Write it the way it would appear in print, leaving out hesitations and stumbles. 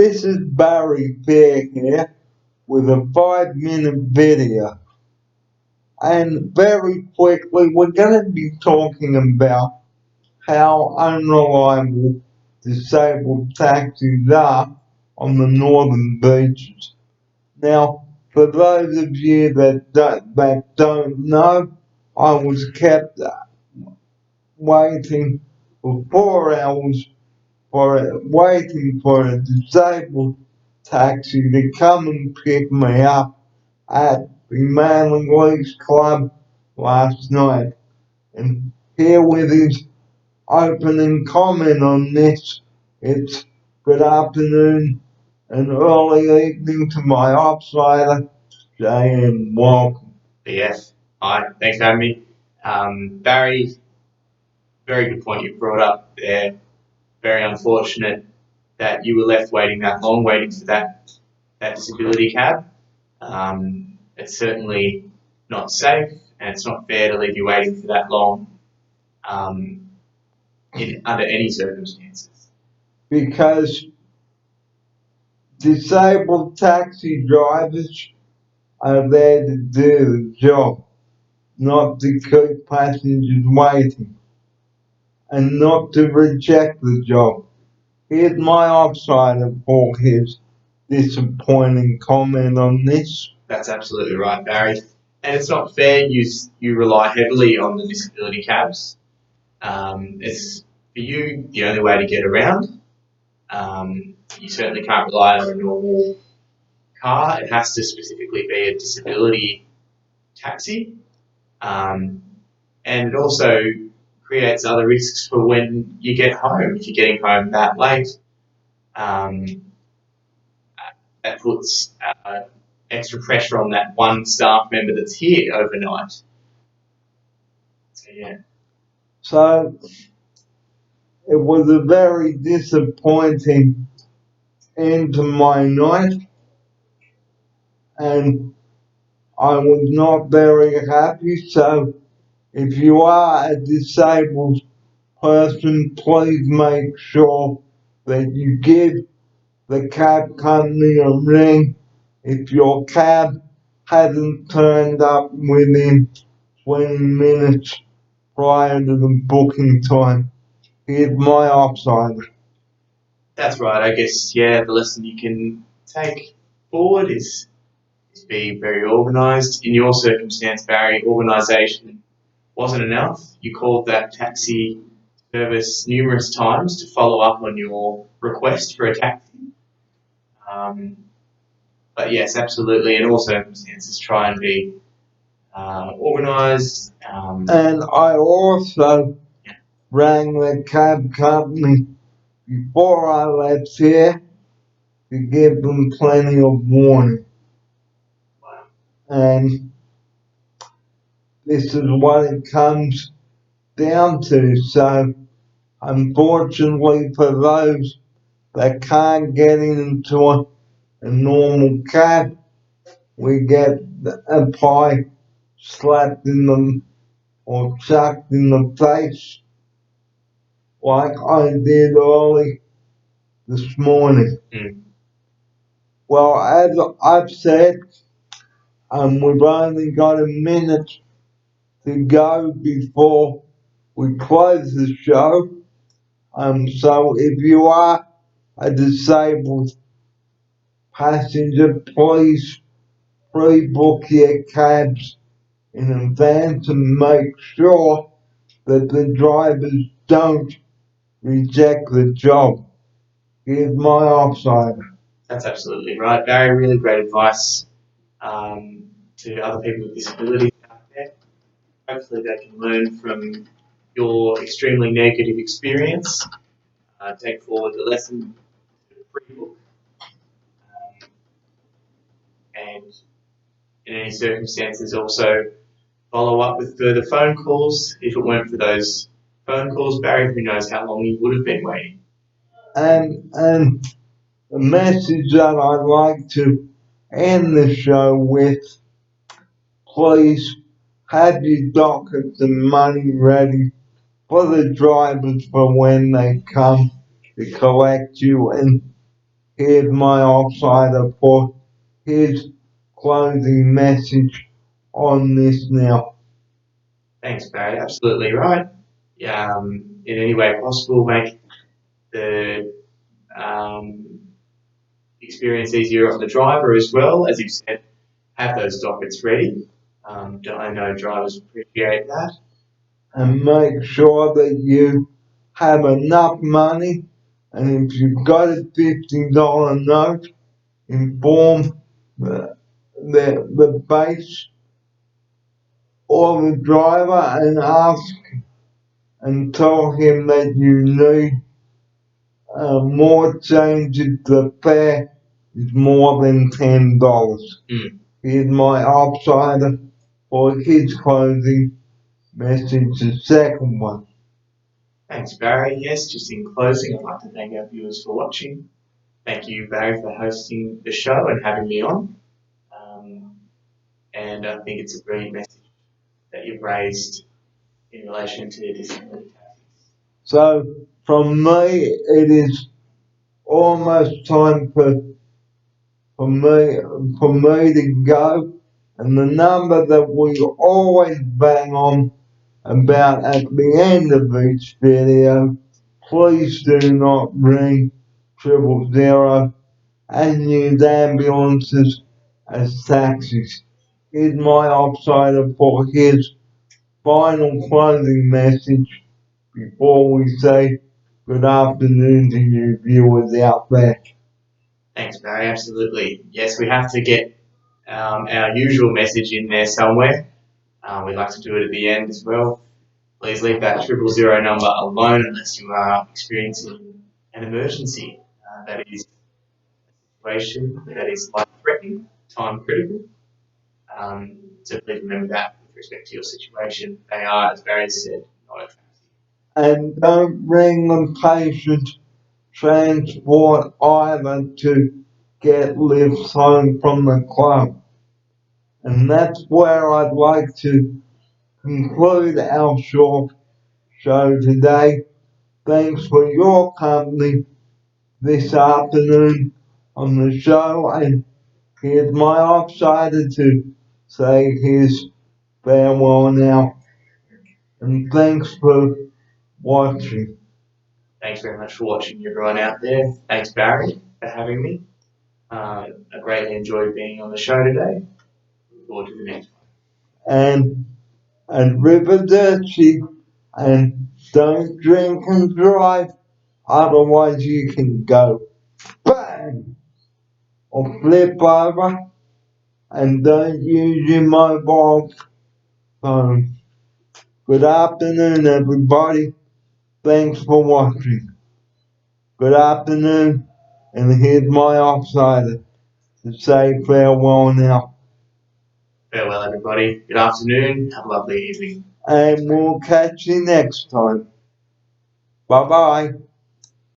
This is Barry Fair here with a 5-minute video. And very quickly, we're going to be talking about how unreliable disabled taxis are on the northern beaches. Now, for those of you that don't know, I was kept waiting for 4 hours waiting for a disabled taxi to come and pick me up at the Manly Leagues Club last night. And here with his opening comment on this, it's good afternoon and early evening to my outsider, J.M. Welcome. Yes, hi, thanks for having me. Barry, very good point you brought up there. Very unfortunate that you were left waiting that long, waiting for that disability cab. It's certainly not safe, and it's not fair to leave you waiting for that long under any circumstances. Because disabled taxi drivers are there to do the job, not to keep passengers waiting, and not to reject the job. Here's my outsider for his disappointing comment on this. That's absolutely right, Barry. And it's not fair. You rely heavily on the disability cabs. It's for you the only way to get around. You certainly can't rely on a normal car. It has to specifically be a disability taxi. And it also creates other risks for when you get home. If you're getting home that late, that puts extra pressure on that one staff member that's here overnight. So, yeah. So it was a very disappointing end to my night, and I was not very happy. So if you are a disabled person, please make sure that you give the cab company a ring if your cab hasn't turned up within 20 minutes prior to the booking time. Here's my outsider. That's right. I guess, yeah, the lesson you can take forward is be very organised. In your circumstance, Barry, organisation wasn't enough. You called that taxi service numerous times to follow up on your request for a taxi. But yes, absolutely, in all circumstances, try and be organised. And I also rang the cab company before I left here to give them plenty of warning. Wow. And this is what it comes down to. So, unfortunately, for those that can't get into a normal cab, we get a pie slapped in them or chucked in the face like I did early this morning. Well, as I've said, we've only got a minute to go before we close the show. So if you are a disabled passenger, please pre-book your cabs in advance and make sure that the drivers don't reject the job. Here's my outsider. That's absolutely right, Barry. Really great advice to other people with disabilities out there. Hopefully they can learn from your extremely negative experience, take forward the lesson to the pre-book, and in any circumstances also follow up with further phone calls. If it weren't for those phone calls, Barry, who knows how long you would have been waiting. And the message that I'd like to end the show with, please have your dockets and money ready for the drivers for when they come to collect you. And here's my offsider for his closing message on this now. Thanks, Barry. Absolutely right. In any way possible, make the experience easier on the driver as well. As you said, have those dockets ready. I know drivers appreciate that. And make sure that you have enough money. And if you've got a $50 note, inform the base or the driver and ask and tell him that you need more change if the fare is more than $10. Mm. Here's my outsider for his closing message, the second one. Thanks, Barry. Yes, just in closing, I'd like to thank our viewers for watching. Thank you, Barry, for hosting the show and having me on. And I think it's a brilliant message that you've raised in relation to disability taxis. So from me, it is almost time for me to go. And the number that we always bang on about at the end of each video, please do not ring 000 and use ambulances as taxis. Here's my offsider for his final closing message before we say good afternoon to you viewers out there. Thanks, Barry. Absolutely. Yes, we have to get our usual message in there somewhere. We like to do it at the end as well. Please leave that 000 number alone unless you are experiencing an emergency that is a situation that is life-threatening, time critical. So please remember that with respect to your situation. They are, as Barry said, not a taxi. And don't ring the patient transport either to get lifts home from the club. And that's where I'd like to conclude our short show today. Thanks for your company this afternoon on the show, and here's my offsider to say his farewell now. And thanks for watching. Thanks very much for watching, everyone out there. Thanks, Barry, for having me. I greatly enjoyed being on the show today. Look forward to the next one. And Riverdurci, and don't drink and drive, otherwise you can go bang or flip over, and don't use your mobile phone. Good afternoon, everybody. Thanks for watching. Good afternoon, and here's my offsider to say farewell now. Farewell, everybody. Good afternoon. Have a lovely evening. And we'll catch you next time. Bye bye.